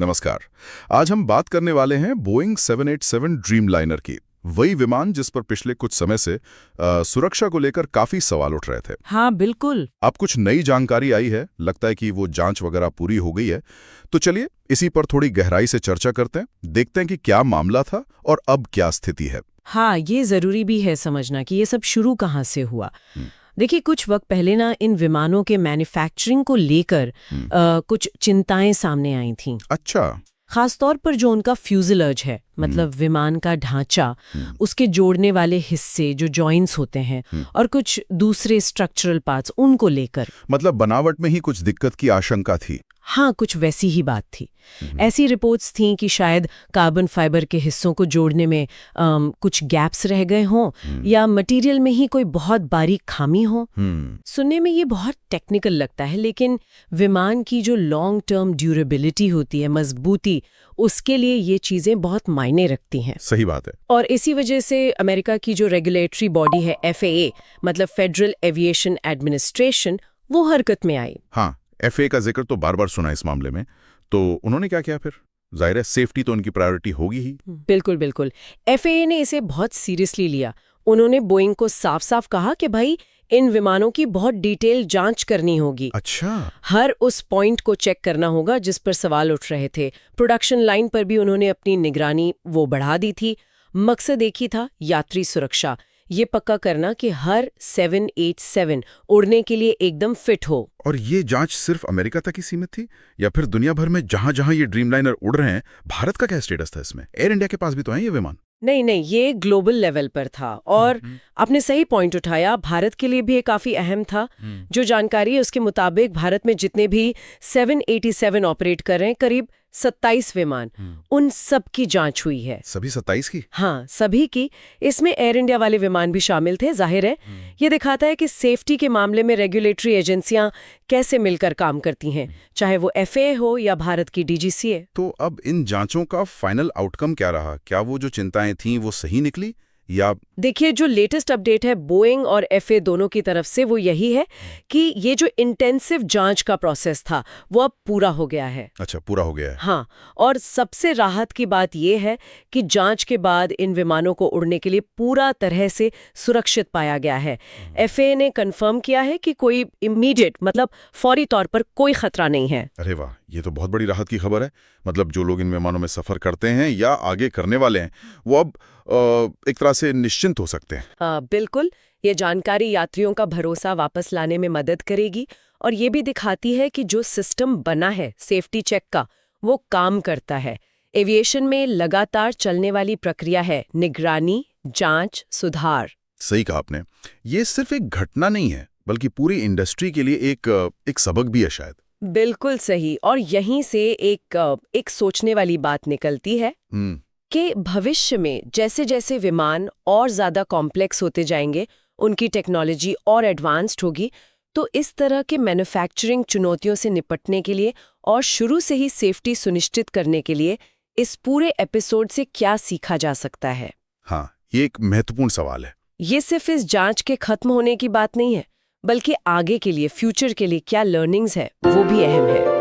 नमस्कार। आज हम बात करने वाले हैं बोइंग 787 ड्रीमलाइनर की। वही विमान जिस पर पिछले कुछ समय से सुरक्षा को लेकर काफी सवाल उठ रहे थे। हाँ बिल्कुल। अब कुछ नई जानकारी आई है, लगता है कि वो जांच वगैरह पूरी हो गई है। तो चलिए इसी पर थोड़ी गहराई से चर्चा करते हैं, देखते हैं कि क्या मामला था और अब क्या स्थिति है। हाँ, ये जरूरी भी है समझना कि ये सब शुरू कहाँ से हुआ। देखिए, कुछ वक्त पहले ना इन विमानों के मैन्युफैक्चरिंग को लेकर कुछ चिंताएं सामने आई थीं। अच्छा। खासतौर पर जो उनका फ्यूजलर्ज है, मतलब विमान का ढांचा, उसके जोड़ने वाले हिस्से जो जॉइंट्स होते हैं और कुछ दूसरे स्ट्रक्चरल पार्ट्स, उनको लेकर मतलब बनावट में ही कुछ दिक्कत की आशंका थी। हाँ, कुछ वैसी ही बात थी। ऐसी रिपोर्ट्स थीं कि शायद कार्बन फाइबर के हिस्सों को जोड़ने में कुछ गैप्स रह गए हों या मटेरियल में ही कोई बहुत बारीक खामी हो। सुनने में ये बहुत टेक्निकल लगता है, लेकिन विमान की जो लॉन्ग टर्म ड्यूरेबिलिटी होती है, मजबूती, उसके लिए ये चीजें बहुत मायने रखती हैं। सही बात है। और इसी वजह से अमेरिका की जो रेगुलेटरी बॉडी है FAA, मतलब फेडरल एविएशन एडमिनिस्ट्रेशन, वो हरकत में आई। हाँ, FAA का जिक्र तो बार बार सुना इस मामले में। तो उन्होंने क्या किया फिर? जाहिर है सेफ्टी तो उनकी प्रायोरिटी होगी ही। बिल्कुल बिल्कुल। FAA ने इसे बहुत सीरियसली लिया। उन्होंने बोइंग को साफ साफ कहा कि भाई, इन विमानों की बहुत डिटेल जांच करनी होगी। अच्छा। हर उस पॉइंट को चेक करना होगा जिस पर सवाल उठ रहे थे। प्रोडक्शन लाइन पर भी उन्होंने अपनी निगरानी वो बढ़ा दी थी। मकसद एक ही था, यात्री सुरक्षा। ये पक्का करना कि हर 787 उड़ने के लिए एकदम फिट हो। और ये जांच सिर्फ अमेरिका तक ही सीमित थी या फिर दुनिया भर में जहां जहां ये ड्रीमलाइनर उड़ रहे हैं, भारत का क्या स्टेटस था इसमें? एयर इंडिया के पास भी तो है ये विमान। नहीं नहीं, ये ग्लोबल लेवल पर था। और आपने सही पॉइंट उठाया, भारत के लिए भी ये काफी अहम था। जो जानकारी है उसके मुताबिक भारत में जितने भी 787 ऑपरेट कर रहे हैं, करीब 27 विमान, उन सब की जांच हुई है। सभी 27 की? हाँ, सभी की। इसमें एयर इंडिया वाले विमान भी शामिल थे। जाहिर है ये दिखाता है कि सेफ्टी के मामले में रेगुलेटरी एजेंसियां कैसे मिलकर काम करती हैं, चाहे वो FAA हो या भारत की DGCA। तो अब इन जांचों का फाइनल आउटकम क्या रहा? क्या वो जो चिंताएं थीं वो सही निकली या? देखिए, जो लेटेस्ट अपडेट है बोइंग और FAA दोनों की तरफ से, वो यही है कि ये जो इंटेंसिव जांच का प्रोसेस था वो अब पूरा हो गया है। अच्छा, पूरा हो गया है। हाँ, और सबसे राहत की बात ये है कि जांच के बाद इन विमानों को उड़ने के लिए पूरा तरह से सुरक्षित पाया गया है। FAA ने कंफर्म किया है कि कोई इमीडिएट, मतलब फौरी तौर पर कोई खतरा नहीं है। अरे वाह, ये तो बहुत बड़ी राहत की खबर है। मतलब जो लोग इन विमानों में सफर करते हैं या आगे करने वाले हैं, वो अब एक तरह से निश्चिंत हो सकते हैं। हाँ बिल्कुल। ये जानकारी यात्रियों का भरोसा वापस लाने में मदद करेगी और ये भी दिखाती है कि जो सिस्टम बना है सेफ्टी चेक का, वो काम करता है। एविएशन में लगातार चलने वाली प्रक्रिया है निगरानी, जांच, सुधार। सही कहा आपने। ये सिर्फ एक घटना नहीं है, बल्कि पूरी इंडस्ट्री के लिए एक सबक भी है शायद। बिल्कुल सही। और यहीं से एक सोचने वाली बात निकलती है कि भविष्य में जैसे जैसे विमान और ज्यादा कॉम्प्लेक्स होते जाएंगे, उनकी टेक्नोलॉजी और एडवांस्ड होगी, तो इस तरह के मैन्युफैक्चरिंग चुनौतियों से निपटने के लिए और शुरू से ही सेफ्टी सुनिश्चित करने के लिए इस पूरे एपिसोड से क्या सीखा जा सकता है? हाँ, ये एक महत्वपूर्ण सवाल है। ये सिर्फ इस जांच के खत्म होने की बात नहीं है, बल्कि आगे के लिए, फ्यूचर के लिए क्या लर्निंग्स है, वो भी अहम है।